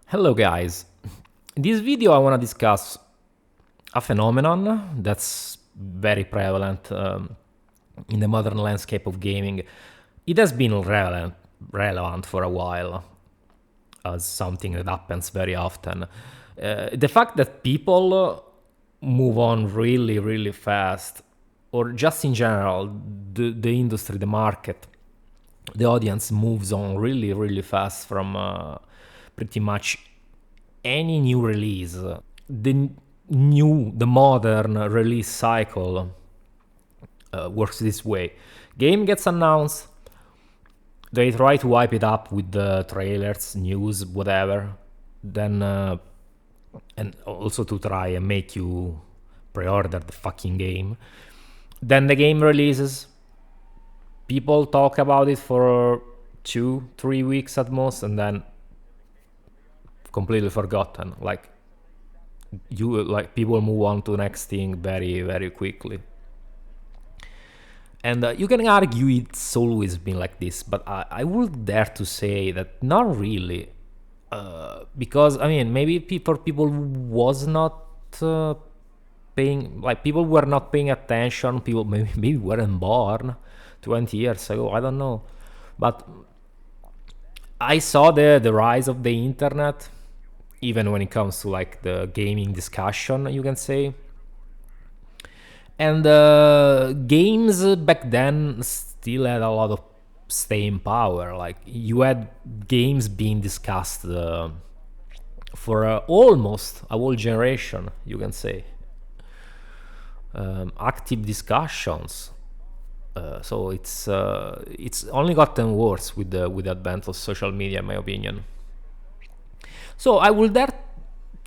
Hello guys, in this video I want to discuss a phenomenon that's very prevalent in the modern landscape of gaming. It has been relevant for a while as something that happens very often. The fact that people move on really fast, or just in general, the industry, the market, the audience moves on really fast from pretty much any new release. The modern release cycle works this way. Game gets announced, they try to hype it up with the trailers, news, whatever, then and also to try and make you pre-order the fucking game. Then the game releases, people talk about it for 2-3 weeks at most, and then completely forgotten. Like people move on to the next thing very quickly. And you can argue it's always been like this, but I would dare to say that not really. Because I mean, maybe people was not people were not paying attention. People maybe weren't born 20 years ago. I don't know, but I saw the rise of the internet, even when it comes to like the gaming discussion, you can say. And games back then still had a lot of staying power. Like you had games being discussed for almost a whole generation, you can say. Active discussions. So it's only gotten worse with the advent of social media, in my opinion. So I would dare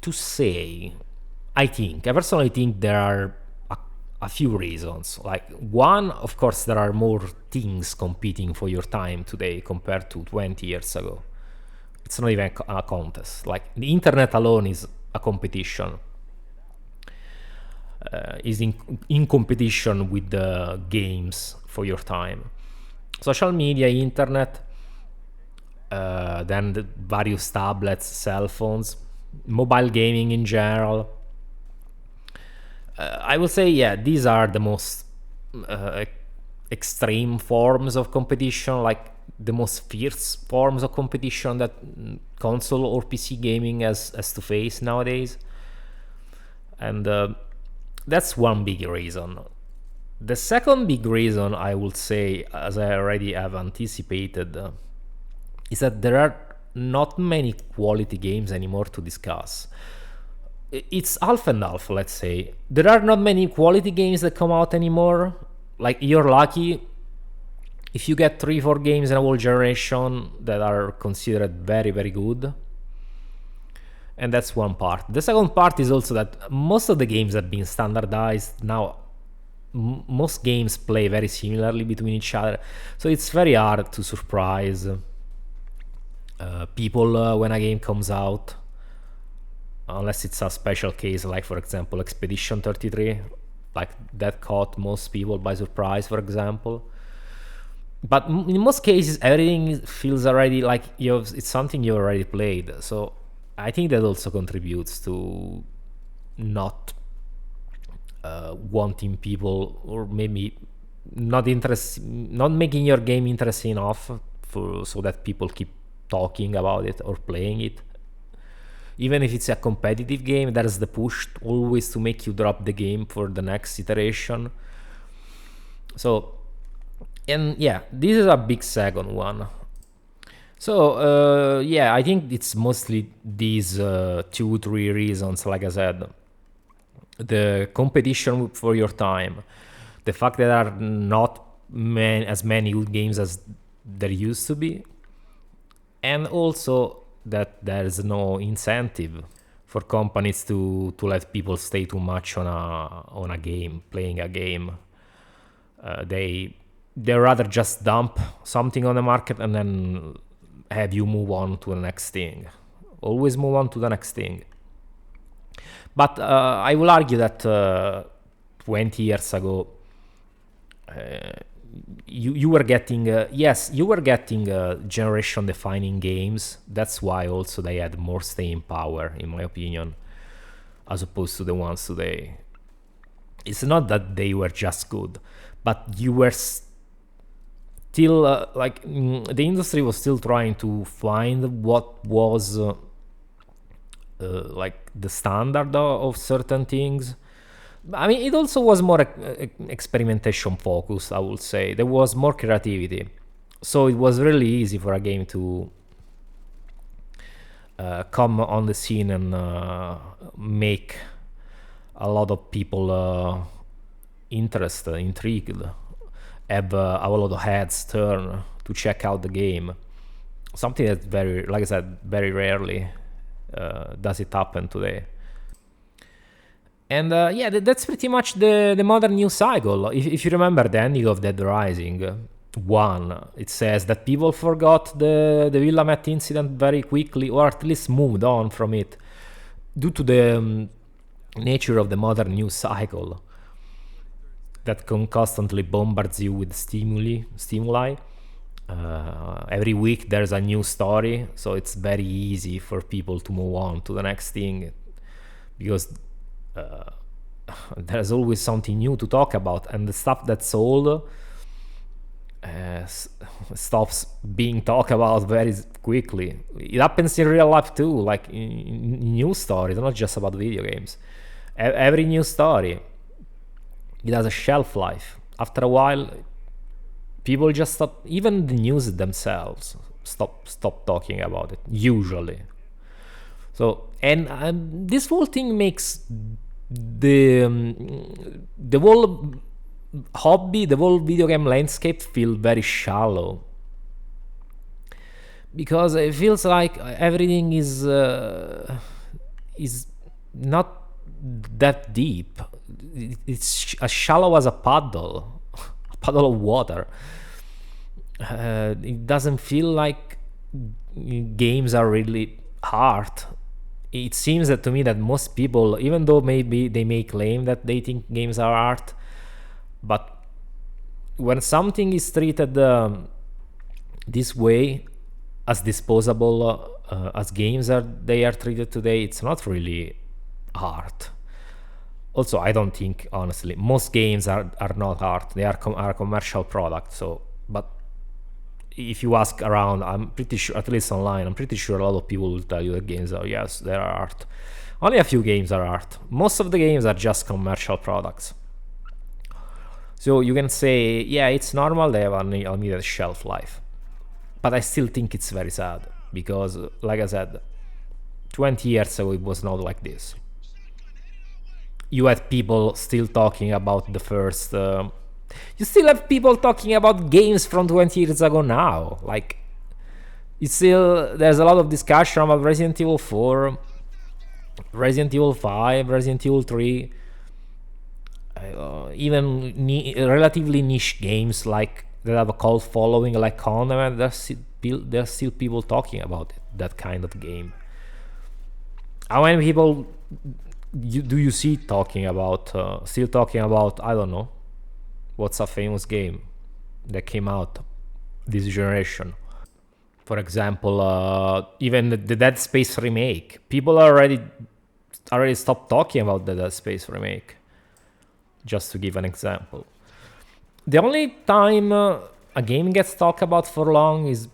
to say, I personally think there are a few reasons. Like one, of course, there are more things competing for your time today compared to 20 years ago. It's not even a contest. Like the internet alone is a competition. Is in competition with the games for your time. Social media, internet, then the various tablets, cell phones, mobile gaming in general. I would say, yeah, these are the most extreme forms of competition, like the most fierce forms of competition that console or PC gaming has to face nowadays. And that's one big reason. The second big reason, I would say, as I already have anticipated, is that there are not many quality games anymore to discuss. It's half and half, let's say. There are not many quality games that come out anymore. Like, you're lucky if you get 3-4 games in a whole generation that are considered very good. And that's one part. The second part is also that most of the games have been standardized now. Most games play very similarly between each other, so it's very hard to surprise people when a game comes out, unless it's a special case, like for example Expedition 33, like that caught most people by surprise, for example. But in most cases, everything feels already like it's something you already played. So I think that also contributes to not wanting people, or maybe not making your game interesting enough so that people keep talking about it or playing it. Even if it's a competitive game, there's the push always to make you drop the game for the next iteration. So, and yeah, this is a big second one. So yeah, I think it's mostly these 2-3 reasons. Like I said, the competition for your time, the fact that there are not as many good games as there used to be, and also that there's no incentive for companies to let people stay too much on a game, playing a game. They rather just dump something on the market and then have you move on to the next thing. Always move on to the next thing. But I will argue that 20 years ago, you were getting yes, you were getting generation defining games. That's why also they had more staying power, in my opinion, as opposed to the ones today. It's not that they were just good, but you were still the industry was still trying to find what was like the standard of certain things. I mean, it also was more experimentation focused, I would say. There was more creativity. So it was really easy for a game to come on the scene and make a lot of people interested, intrigued, have a lot of heads turn to check out the game. Something that very, like I said, very rarely does it happen today. And yeah, that's pretty much the modern news cycle. If you remember the ending of Dead Rising 1, it says that people forgot the Willamette incident very quickly, or at least moved on from it, due to the nature of the modern news cycle that constantly bombards you with stimuli. Every week there's a new story, so it's very easy for people to move on to the next thing, because there's always something new to talk about, and the stuff that's old stops being talked about very quickly. It happens in real life too, like in news stories, not just about video games. Every news story, it has a shelf life. After a while, people just stop, even the news themselves stop talking about it, usually. So, and this whole thing makes the whole hobby, the whole video game landscape feel very shallow, because it feels like everything is not that deep. It's as shallow as a puddle of water. It doesn't feel like games are really hard. It seems that to me that most people, even though maybe they may claim that they think games are art, but when something is treated this way, as disposable as games they are treated today, it's not really art. Also, I don't think, honestly, most games are not art. They are commercial products. So, but if you ask around, I'm pretty sure, at least online, I'm pretty sure a lot of people will tell you that games are, yes, they are art. Only a few games are art. Most of the games are just commercial products. So you can say, yeah, it's normal, they have a limited shelf life. But I still think it's very sad, because, like I said, 20 years ago it was not like this. You had people still talking about the first... you still have people talking about games from 20 years ago now. Like, it's still... There's a lot of discussion about Resident Evil 4, Resident Evil 5, Resident Evil 3. Even relatively niche games like that have a cult following, like Condiment, there's still people talking about it, that kind of game. How many people do you see talking about, still talking about, I don't know, what's a famous game that came out this generation? For example, even the Dead Space remake. People already stopped talking about the Dead Space remake, just to give an example. The only time a game gets talked about for long is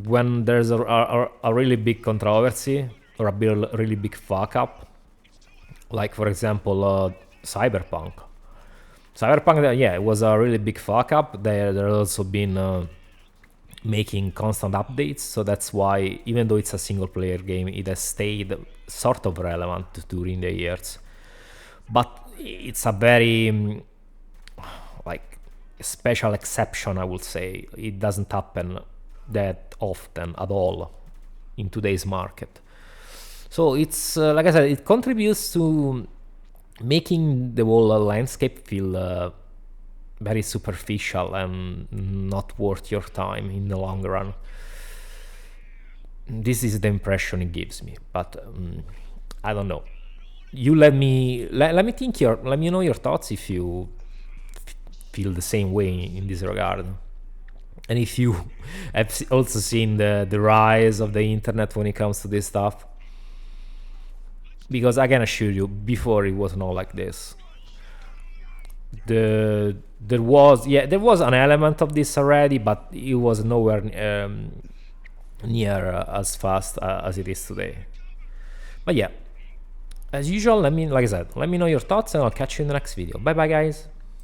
when there's a really big controversy or a really big fuck up. Like, for example, Cyberpunk. Yeah, it was a really big fuck up. There's also been making constant updates, so that's why, even though it's a single player game, it has stayed sort of relevant during the years. But it's a very like special exception, I would say. It doesn't happen that often at all in today's market. So it's like I said, it contributes to making the whole landscape feel very superficial and not worth your time in the long run. This is the impression it gives me, but I don't know. You let me know your thoughts if you feel the same way in this regard. And if you have also seen the rise of the internet when it comes to this stuff, because I can assure you, before it was not like this. There was an element of this already, but it was nowhere near as fast as it is today. But yeah, as usual, like I said, let me know your thoughts, and I'll catch you in the next video. Bye bye, guys.